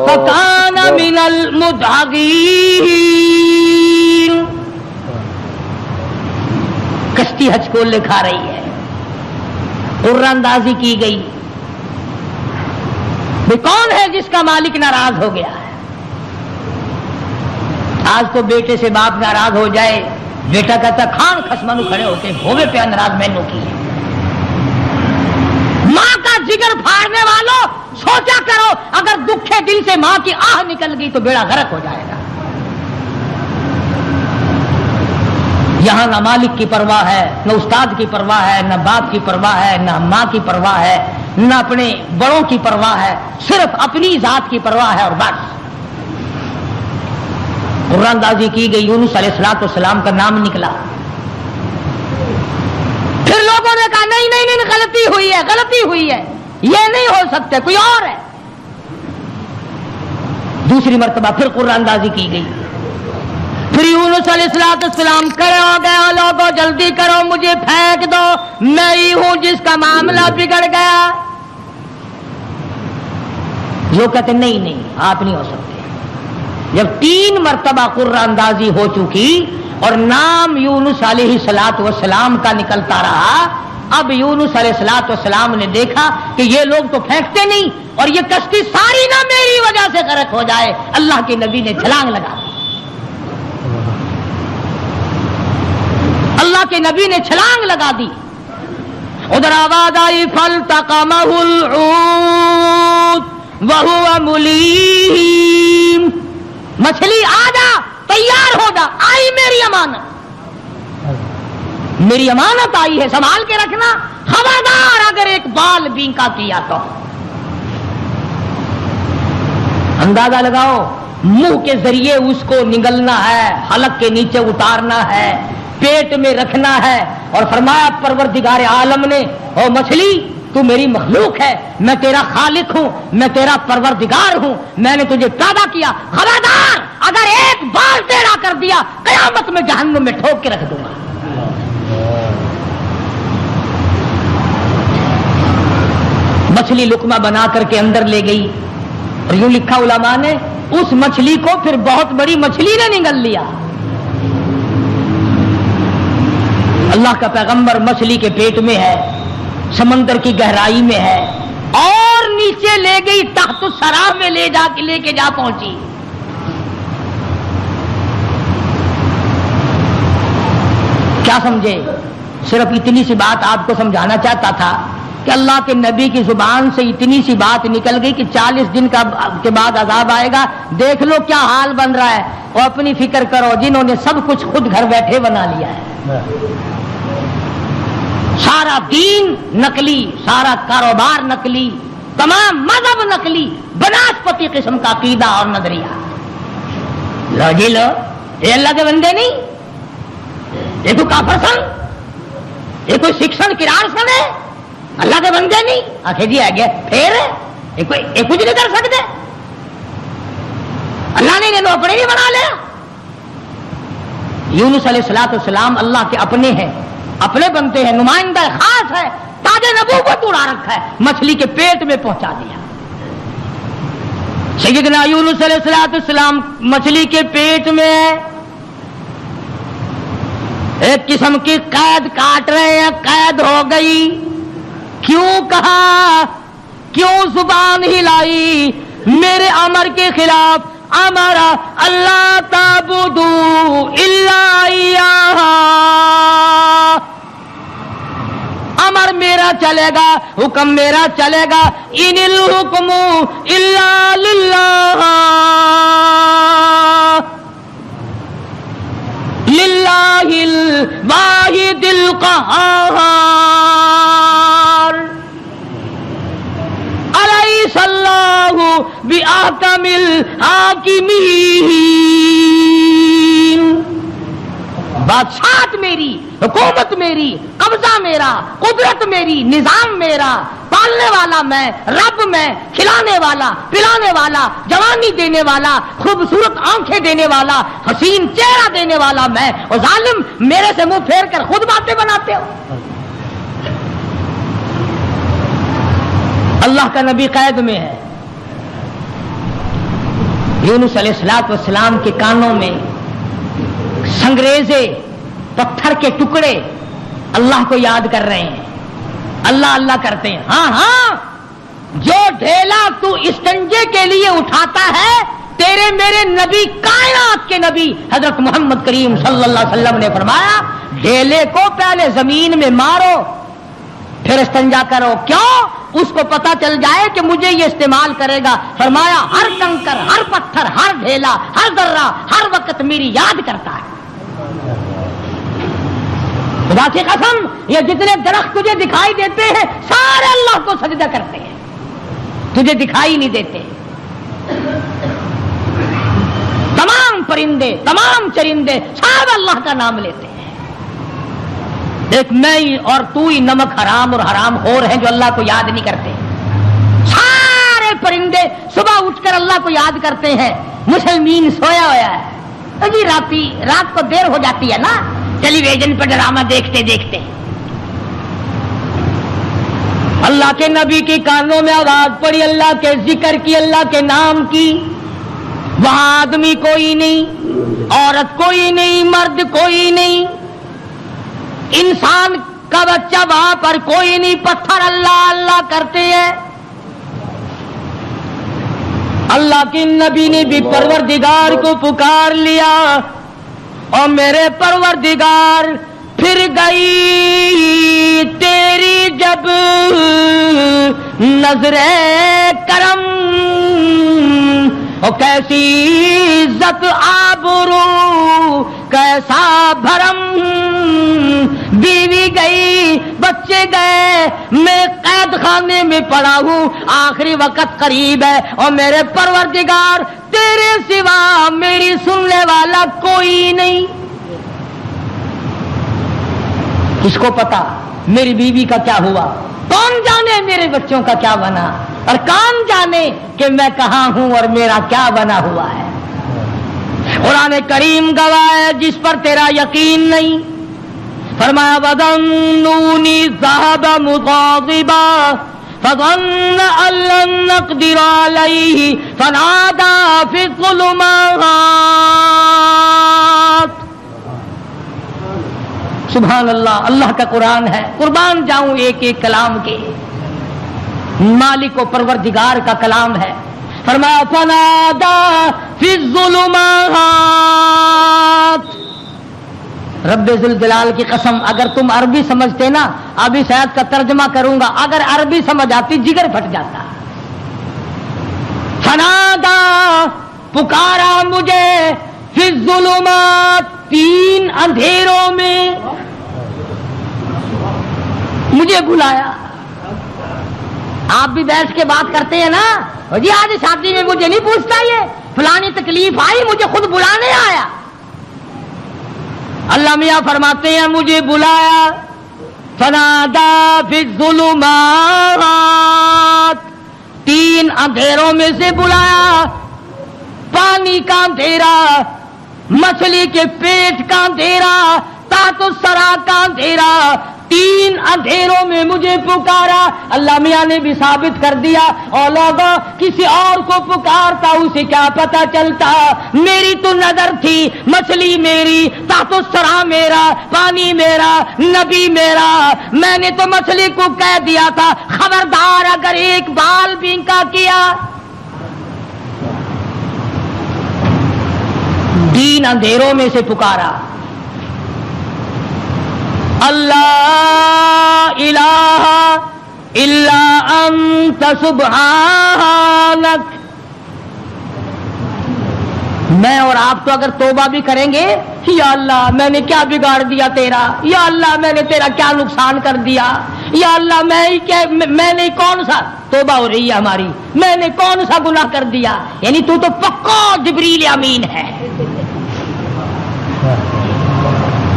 فکان من المدحضین. کشتی حج کو لکھا رہی ہے، عرہ اندازی کی گئی وہ کون ہے جس کا مالک ناراض ہو گیا ہے. آج تو بیٹے سے باپ ناراض ہو جائے، بیٹا کہتا کھان خسمانو کھڑے ہو کے ہوے پہ ناراض مینو کی ہے. ماں کا جگر پھاڑنے والوں سوچا کرو، اگر دکھے دل سے ماں کی آہ نکل گئی تو بیڑا غرق ہو جائے گا. یہاں نہ مالک کی پرواہ ہے، نہ استاد کی پرواہ ہے، نہ باپ کی پرواہ ہے، نہ ماں کی پرواہ ہے، نہ اپنے بڑوں کی پرواہ ہے، صرف اپنی ذات کی پرواہ ہے. اور بس عرہ اندازی کی گئی، یونس علیہ السلام کا نام نکلا. پھر لوگوں نے کہا نہیں نہیں نہیں، غلطی ہوئی ہے، غلطی ہوئی ہے، یہ نہیں ہو سکتے، کوئی اور ہے. دوسری مرتبہ پھر عرہ اندازی کی گئی. پھر یونس علیہ السلام کھڑے ہو گئے، لوگوں جلدی کرو مجھے پھینک دو، میں ہی ہوں جس کا معاملہ بگڑ گیا. لوگ کہتے نہیں نہیں آپ نہیں ہو سکتے. جب 3 مرتبہ عرہ اندازی ہو چکی اور نام یونس علیہ السلام کا نکلتا رہا، اب یونس علیہ السلام نے دیکھا کہ یہ لوگ تو پھینکتے نہیں اور یہ کشتی ساری نہ میری وجہ سے غرق ہو جائے. اللہ کے نبی نے چھلانگ لگا دی. اللہ کے نبی نے چھلانگ لگا دی. ادھر آواز آئی فالتقمہ الحوت وہو ملیم. مچھلی آ جا، تیار ہو جا، آئی میری امانت، میری امانت آئی ہے، سنبھال کے رکھنا. خبردار اگر ایک بال بینکا کیا تو. اندازہ لگاؤ، منہ کے ذریعے اس کو نگلنا ہے، حلق کے نیچے اتارنا ہے، پیٹ میں رکھنا ہے. اور فرمایا پروردگار عالم نے او مچھلی تو میری مخلوق ہے، میں تیرا خالق ہوں، میں تیرا پروردگار ہوں، میں نے تجھے پیدا کیا. خبردار اگر ایک بال تیرا کر دیا قیامت میں جہنم میں ٹھوک کے رکھ دوں گا. مچھلی لقمہ بنا کر کے اندر لے گئی. اور یوں لکھا علماء نے اس مچھلی کو پھر بہت بڑی مچھلی نے نگل لیا. اللہ کا پیغمبر مچھلی کے پیٹ میں ہے، سمندر کی گہرائی میں ہے، اور نیچے لے گئی تحت الثری میں لے کے جا پہنچی. کیا سمجھے؟ صرف اتنی سی بات آپ کو سمجھانا چاہتا تھا کہ اللہ کے نبی کی زبان سے اتنی سی بات نکل گئی کہ 40 دن کے بعد عذاب آئے گا. دیکھ لو کیا حال بن رہا ہے. اور اپنی فکر کرو جنہوں نے سب کچھ خود گھر بیٹھے بنا لیا ہے. سارا دین نقلی، سارا کاروبار نقلی، تمام مذہب نقلی، بناسپتی قسم کا عقیدہ اور نظریہ. لو جی لو، یہ اللہ کے بندے نہیں، یہ تو کافر سن، یہ کوئی شکشن کرار سن ہے، اللہ کے بندے نہیں. آخر جی آ گیا پھر یہ کچھ نہیں کر سکتے، اللہ نے انہیں اپنے ہی بنا لیا. یونس علیہ السلام اللہ کے اپنے ہیں، اپنے بنتے ہیں، نمائندہ خاص ہے، تاج نبوت اڑا رکھا ہے، مچھلی کے پیٹ میں پہنچا دیا. سیدنا یونس علیہ السلام مچھلی کے پیٹ میں ایک قسم کی قید کاٹ رہے ہیں. قید ہو گئی. کیوں کہا، کیوں زبان ہلائی میرے امر کے خلاف؟ امر اللہ تعبدو الا ایاہ، امر میرا چلے گا، حکم میرا چلے گا. ان الحکم الا للہ، للہ الواحد القہار. الیس اللہ بأحکم الحاکمین. بادشاہت میری، حکومت میری، قبضہ میرا، قدرت میری، نظام میرا، پالنے والا میں، رب میں، کھلانے والا، پلانے والا، جوانی دینے والا، خوبصورت آنکھیں دینے والا، حسین چہرہ دینے والا میں. اور ظالم میرے سے منہ پھیر کر خود باتیں بناتے ہو. اللہ کا نبی قید میں ہے. یونس علیہ السلام کے کانوں میں سنگریزے پتھر کے ٹکڑے اللہ کو یاد کر رہے ہیں، اللہ اللہ کرتے ہیں. ہاں ہاں، جو ڈھیلا تو استنجے کے لیے اٹھاتا ہے، تیرے میرے نبی کائنات کے نبی حضرت محمد کریم صلی اللہ علیہ وسلم نے فرمایا ڈھیلے کو پہلے زمین میں مارو پھر استنجا کرو. کیوں؟ اس کو پتا چل جائے کہ مجھے یہ استعمال کرے گا. فرمایا ہر کنکر، ہر پتھر، ہر ڈھیلا، ہر ذرہ ہر وقت میری یاد کرتا ہے. خدا کی قسم، یہ جتنے درخت تجھے دکھائی دیتے ہیں سارے اللہ کو سجدہ کرتے ہیں، تجھے دکھائی نہیں دیتے. تمام پرندے، تمام چرندے سب اللہ کا نام لیتے ہیں. ایک میں ہی اور تو ہی نمک حرام اور حرام خور ہیں جو اللہ کو یاد نہیں کرتے. سارے پرندے صبح اٹھ کر اللہ کو یاد کرتے ہیں. مسلمین سویا ہوا ہے جی، رات کو دیر ہو جاتی ہے نا ٹیلی ویژن پہ ڈرامہ دیکھتے دیکھتے. اللہ کے نبی کے کانوں میں آواز پڑی، اللہ کے ذکر کی، اللہ کے نام کی. وہاں آدمی کوئی نہیں، عورت کوئی نہیں، مرد کوئی نہیں، انسان کا بچہ وہاں پر کوئی نہیں. پتھر اللہ اللہ کرتے ہیں. اللہ کے نبی نے بھی پروردگار کو پکار لیا، اور میرے پروردگار پھر گئی تیری جب نظر کرم، اور کیسی عزت آبرو کیسا بھرم. بیوی گئی، بچے گئے، میں قید خانے میں پڑا ہوں، آخری وقت قریب ہے، اور میرے پروردگار تیرے سوا میری سننے والا کوئی نہیں. کس کو پتا میری بیوی کا کیا ہوا؟ کون جانے میرے بچوں کا کیا بنا؟ اور کون جانے کہ میں کہاں ہوں اور میرا کیا بنا ہوا ہے؟ قرآن کریم گواہ ہے جس پر تیرا یقین نہیں. فرمایا وَظَنُّونِي ذَهَبَ مُغَاضِبًا فَظَنَّ أَن لَّن نَّقْدِرَ عَلَيْهِ فَنَادَىٰ فِي الظُّلُمَاتِ. سبحان اللہ، اللہ کا قرآن ہے. قربان جاؤں ایک ایک کلام کے، مالک و پروردگار کا کلام ہے. فرمایا فَنَادَىٰ فِي الظُّلُمَاتِ. رب ذوالجلال کی قسم، اگر تم عربی سمجھتے نا، ابھی شاید کا ترجمہ کروں گا، اگر عربی سمجھ آتی جگر پھٹ جاتا. فنادا، پکارا مجھے، فی الظلمات، تین اندھیروں میں مجھے بلایا. آپ بھی بیٹھ کے بات کرتے ہیں نا، جی آج شادی میں مجھے نہیں پوچھتا، یہ فلانی تکلیف آئی مجھے خود بلانے آیا. اللہ میاں فرماتے ہیں مجھے بلایا. فنادا فی الظلمات، تین اندھیروں میں سے بلایا. پانی کا اندھیرا، مچھلی کے پیٹ کا اندھیرا، تحت الثری کا اندھیرا، تین اندھیروں میں مجھے پکارا. اللہ میاں نے بھی ثابت کر دیا، اور لوگوں کسی اور کو پکارتا اسے کیا پتا چلتا. میری تو نظر تھی، مچھلی میری، تحت الثری میرا، پانی میرا، نبی میرا. میں نے تو مچھلی کو کہہ دیا تھا خبردار اگر ایک بال بینکا کیا. تین اندھیروں میں سے پکارا. اللہ الہ الا انت سبحانک. میں اور آپ تو اگر توبہ بھی کریں گے، یا اللہ میں نے کیا بگاڑ دیا تیرا، یا اللہ میں نے تیرا کیا نقصان کر دیا، یا اللہ میں نے کون سا، توبہ ہو رہی ہے ہماری، میں نے کون سا گناہ کر دیا. یعنی تو پکا جبریل امین ہے.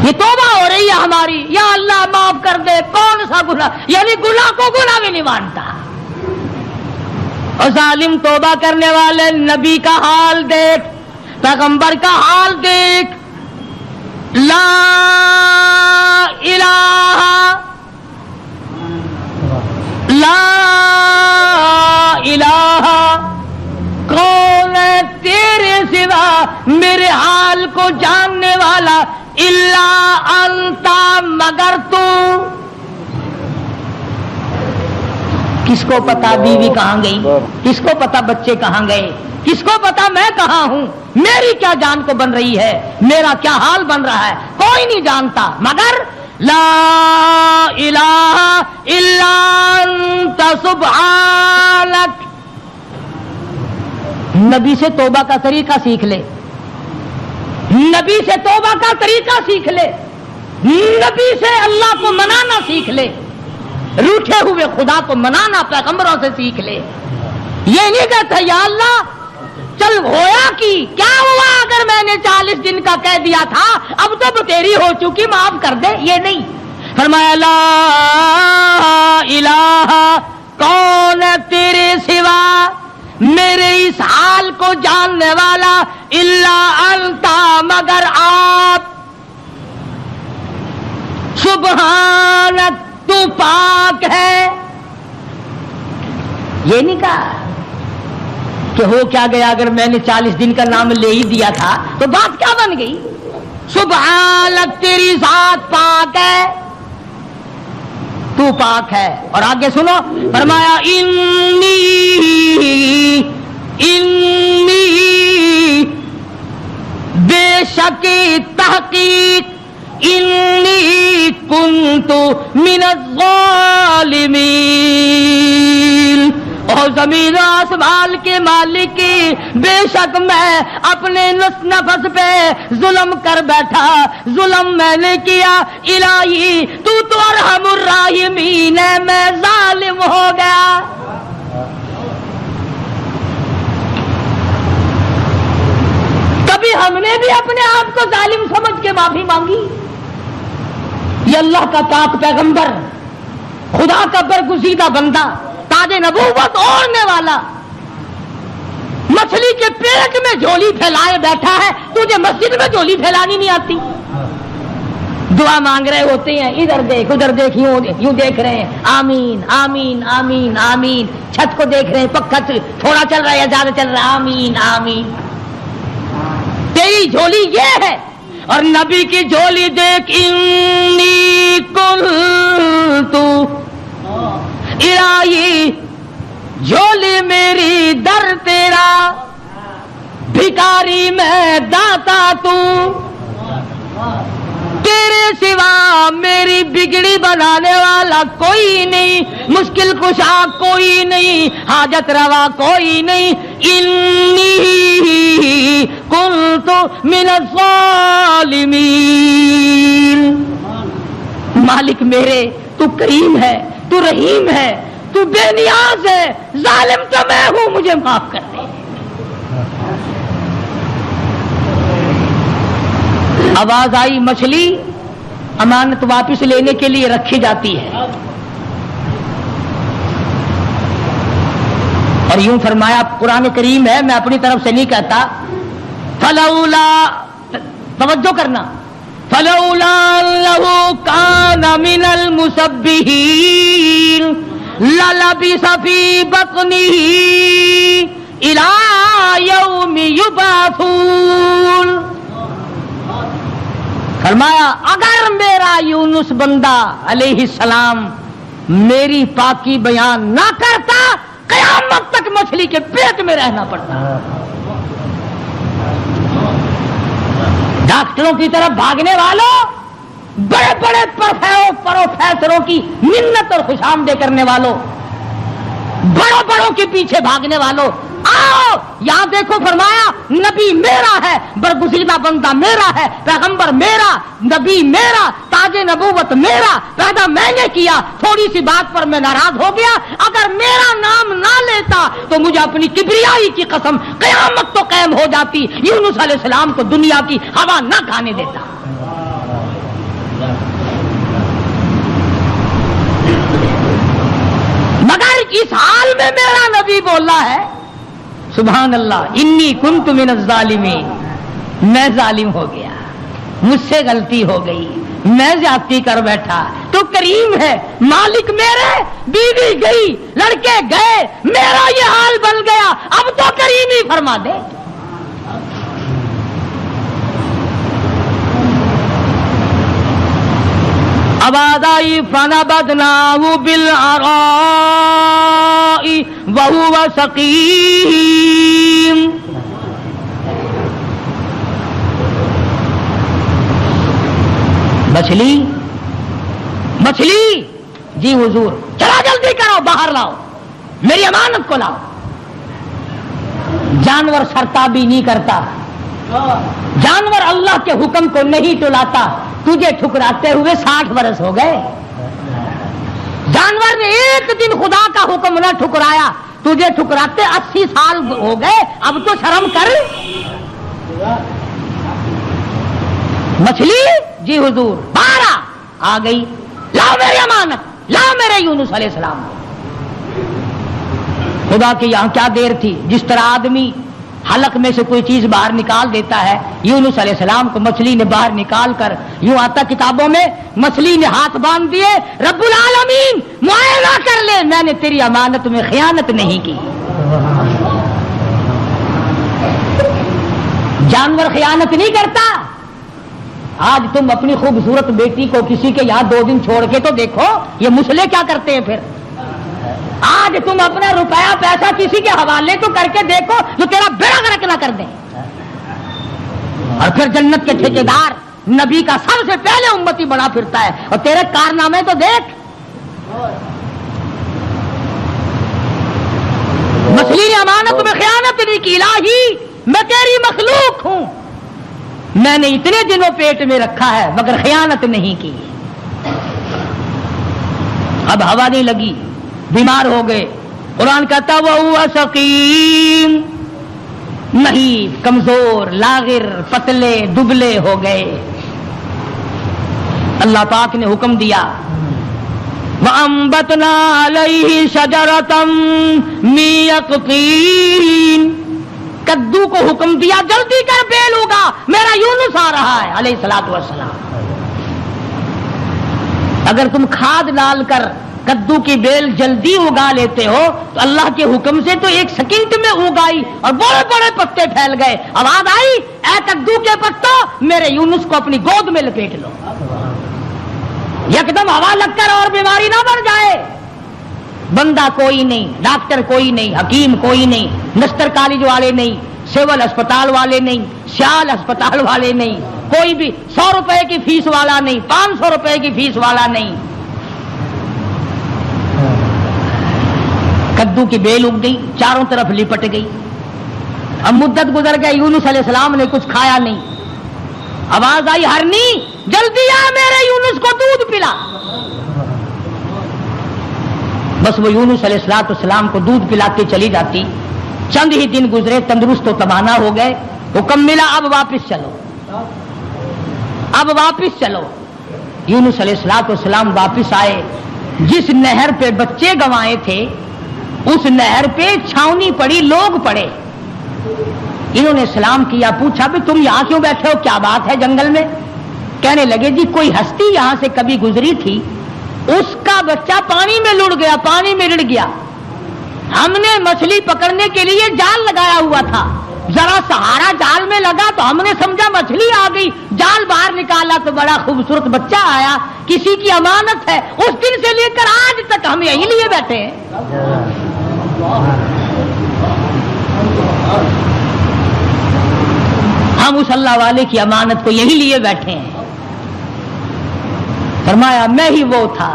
یہ توبہ ہو رہی ہے ہماری، یا اللہ معاف کر دے، کون سا گناہ، یعنی گناہ کو گناہ بھی نہیں مانتا. اور ظالم توبہ کرنے والے نبی کا حال دیکھ، پیغمبر کا حال دیکھ. لا الہ لا الہ، کون ہے تیرے میرے حال کو جاننے والا الا انتا مگر تو. کس کو پتا بیوی کہاں گئی, کس کو پتا بچے کہاں گئے, کس کو پتا میں کہاں ہوں, میری کیا جان کو بن رہی ہے, میرا کیا حال بن رہا ہے, کوئی نہیں جانتا مگر لا الہ الا انت سبحانک. نبی سے توبہ کا طریقہ سیکھ لے, نبی سے توبہ کا طریقہ سیکھ لے, نبی سے اللہ کو منانا سیکھ لے, روٹھے ہوئے خدا کو منانا پیغمبروں سے سیکھ لے. یہ نہیں کہتا یا اللہ چل ہویا کی کیا ہوا اگر میں نے 40 دن کا کہہ دیا تھا, اب تو بتیری ہو چکی معاف کر دے. یہ نہیں, فرمایا لا الہ کون ہے تیرے سوا میرے اس حال کو جاننے والا الا انتا مگر آپ, سبحانک تو پاک ہے. یہ نہیں کہا کہ ہو کیا گیا اگر میں نے 40 دن کا نام لے ہی دیا تھا تو بات کیا بن گئی. سبحانک تیری ذات پاک ہے, تو پاک ہے. اور آگے سنو, فرمایا انی بے شک تحقیق انی کنت من الظالمین. اور زمین و آسمان کے مالک کی بے شک میں اپنے نفس پہ ظلم کر بیٹھا, ظلم میں نے کیا. الہی تو ارحم الراحمین ہے, میں ظالم ہو گیا. کبھی ہم نے بھی اپنے آپ کو ظالم سمجھ کے معافی مانگی. یہ اللہ کا پاک پیغمبر, خدا کا برگزیدہ بندہ, تاج نبوت اوڑھنے والا, مچھلی کے پیٹ میں جھولی پھیلائے بیٹھا ہے, تجھے مسجد میں جھولی پھیلانی نہیں آتی. دعا مانگ رہے ہوتے ہیں, ادھر دیکھ ادھر دیکھ, یوں دیکھ رہے ہیں, آمین آمین آمین آمین. چھت کو دیکھ رہے ہیں, پکا تھوڑا چل رہا ہے یا زیادہ چل رہا ہے, آمین آمین. تیری جھولی یہ ہے. اور نبی کی جھولی دیکھ, انی کنت الہی جھولی میری در تیرا, بھکاری میں داتا تو, تیرے سوا میری بگڑی بنانے والا کوئی نہیں, مشکل کشا کوئی نہیں, حاجت روا کوئی نہیں. انی کنت من الظالمین. مالک میرے تو کریم ہے, تو رحیم ہے, تو بے نیاز ہے, ظالم تو میں ہوں, مجھے معاف کر دے. آواز آئی, مچھلی امانت واپس لینے کے لیے رکھی جاتی ہے. اور یوں فرمایا, قرآن کریم ہے, میں اپنی طرف سے نہیں کہتا. فلولا, توجہ کرنا, فلولا انہ کان من المسبحین للبث فی بطنہ الی یوم یبعثون. فرمایا اگر میرا یونس بندہ علیہ السلام میری پاکی بیان نہ کرتا, قیامت تک مچھلی کے پیٹ میں رہنا پڑتا. ڈاکٹروں کی طرف بھاگنے والوں, بڑے بڑے پروفیسروں کی منت اور خوشامدے کرنے والوں, بڑوں بڑوں کے پیچھے بھاگنے والوں, آؤ یہاں دیکھو. فرمایا نبی میرا ہے, برگزیدہ بندہ میرا ہے, پیغمبر میرا, نبی میرا, تاج نبوت میرا, پیدا میں نے کیا. تھوڑی سی بات پر میں ناراض ہو گیا, اگر میرا نام نہ لیتا تو مجھے اپنی کبریائی کی قسم قیامت تو قائم ہو جاتی, یونس علیہ السلام کو دنیا کی ہوا نہ کھانے دیتا. مگر اس حال میں میرا نبی بولا ہے, سبحان اللہ, انی کنت من الظالمین, میں ظالم ہو گیا, مجھ سے غلطی ہو گئی, میں زیادتی کر بیٹھا. تو کریم ہے, مالک میرے, بیوی گئی, لڑکے گئے, میرا یہ حال بن گیا, اب تو کریم ہی فرما دے. آواز آئی فنبذناہ بالعراء وہو سقیم. مچھلی جی حضور چلا جلدی کرو باہر لاؤ میری امانت کو لاؤ. جانور سرتابی نہیں کرتا, جانور اللہ کے حکم کو نہیں ٹلاتا. تجھے ٹھکراتے ہوئے 60 برس ہو گئے. جانور نے ایک دن خدا کا حکم نہ ٹھکرایا, تجھے ٹھکراتے 80 سال ہو گئے. اب تو شرم کر. مچھلی جی حضور باہر آ گئی. لاؤ میری امانت, لاؤ میرے یونس علیہ السلام. خدا کی یہاں کیا دیر تھی. جس طرح آدمی حلق میں سے کوئی چیز باہر نکال دیتا ہے, یونس علیہ السلام کو مچھلی نے باہر نکال کر, یوں آتا کتابوں میں, مچھلی نے ہاتھ باندھ دیے, رب العالمین معائنہ کر لے میں نے تیری امانت میں خیانت نہیں کی. جانور خیانت نہیں کرتا. آج تم اپنی خوبصورت بیٹی کو کسی کے یہاں 2 دن چھوڑ کے تو دیکھو, یہ مسلے کیا کرتے ہیں. پھر آج تم اپنا روپیہ پیسہ کسی کے حوالے تو کر کے دیکھو جو تیرا بیڑا غرق نہ کر دیں. اور پھر جنت کے ٹھیکیدار نبی کا سب سے پہلے امتی بنا پھرتا ہے, اور تیرے کارنامے تو دیکھ. مچھلی نے امانت میں خیانت نہیں کی. الہی میں تیری مخلوق ہوں, میں نے اتنے دنوں پیٹ میں رکھا ہے مگر خیانت نہیں کی. اب ہوا نہیں لگی, بیمار ہو گئے. قرآن کہتا وہ سقیم, نہیں کمزور, لاغر, پتلے دبلے ہو گئے. اللہ پاک نے حکم دیا وَأَنبَتْنَا عَلَيْهِ شَجَرَةً مِّن يَقْطِينٍ. کدو کو حکم دیا جلدی کر بیل ہوگا, میرا یونس آ رہا ہے علیہ الصلوۃ والسلام. اگر تم کھاد ڈال کر کدو کی بیل جلدی اگا لیتے ہو تو اللہ کے حکم سے تو 1 سیکنڈ میں اگائی اور بڑے بڑے پتے پھیل گئے. آواز آئی اے کدو کے پتوں میرے یونس کو اپنی گود میں لپیٹ لو. یکدم ہوا لگ کر اور بیماری نہ بڑھ جائے. بندہ کوئی نہیں, ڈاکٹر کوئی نہیں, حکیم کوئی نہیں, نستر کالج والے نہیں, سول اسپتال والے نہیں, سیال اسپتال والے نہیں, کوئی بھی 100 روپے کی فیس والا نہیں, 500 روپے کی فیس والا نہیں. کدو کی بیل اگ گئی, چاروں طرف لپٹ گئی. اب مدت گزر گئی, یونس علیہ السلام نے کچھ کھایا نہیں. آواز آئی ہرنی جلدی آ میرے یونس کو دودھ پلا. بس وہ یونس علیہ السلام کو دودھ پلاتے چلی جاتی. چند ہی دن گزرے, تندرست و توانا ہو گئے. حکم ملا اب واپس چلو, اب واپس چلو. یونس علیہ السلام واپس آئے. جس نہر پہ بچے گنوائے تھے اس نہر پہ چھاونی پڑی, لوگ پڑے. انہوں نے سلام کیا, پوچھا بھی تم یہاں کیوں بیٹھے ہو, کیا بات ہے جنگل میں. کہنے لگے جی کوئی ہستی یہاں سے کبھی گزری تھی, اس کا بچہ پانی میں لڑ گیا, پانی میں رڑ گیا. ہم نے مچھلی پکڑنے کے لیے جال لگایا ہوا تھا, ذرا سہارا جال میں لگا تو ہم نے سمجھا مچھلی آ گئی, جال باہر نکالا تو بڑا خوبصورت بچہ آیا. کسی کی امانت ہے, اس دن سے لے کر آج تک ہم یہی لیے بیٹھے ہیں. ہم اس اللہ والے کی امانت کو یہی لیے بیٹھے ہیں. فرمایا میں ہی وہ تھا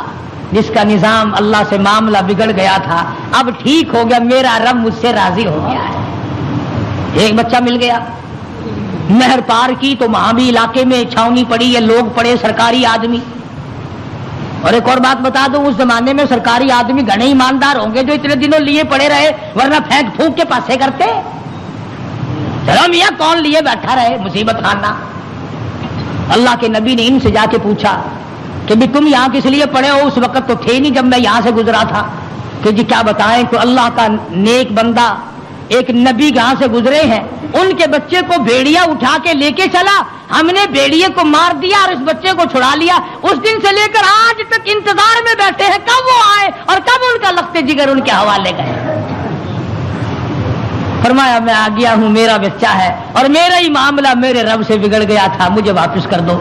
جس کا نظام اللہ سے معاملہ بگڑ گیا تھا, اب ٹھیک ہو گیا, میرا رب مجھ سے راضی ہو گیا ہے. ایک بچہ مل گیا, نہر پار کی تو وہاں بھی علاقے میں چھاونی پڑی ہے, لوگ پڑے, سرکاری آدمی. اور ایک اور بات بتا دوں, اس زمانے میں سرکاری آدمی گھنے ایماندار ہوں گے جو اتنے دنوں لیے پڑے رہے, ورنہ پھینک پھونک کے پاسے کرتے. چلو میاں کون لیے بیٹھا رہے, مصیبت خانہ. اللہ کے نبی نے ان سے جا کے پوچھا کہ بھی تم یہاں کس لیے پڑے ہو, اس وقت تو تھے نہیں جب میں یہاں سے گزرا تھا. کہ جی کیا بتائیں, تو اللہ کا نیک بندہ ایک نبی یہاں سے گزرے ہیں, ان کے بچے کو بھیڑیا اٹھا کے لے کے چلا, ہم نے بھیڑیے کو مار دیا اور اس بچے کو چھڑا لیا. اس دن سے لے کر آج تک انتظار میں بیٹھے ہیں کب وہ آئے اور کب ان کا لخت جگر ان کے حوالے گئے. فرمایا میں آ گیا ہوں, میرا بچہ ہے اور میرا ہی معاملہ میرے رب سے بگڑ گیا تھا, مجھے واپس کر دو.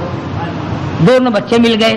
دونوں بچے مل گئے.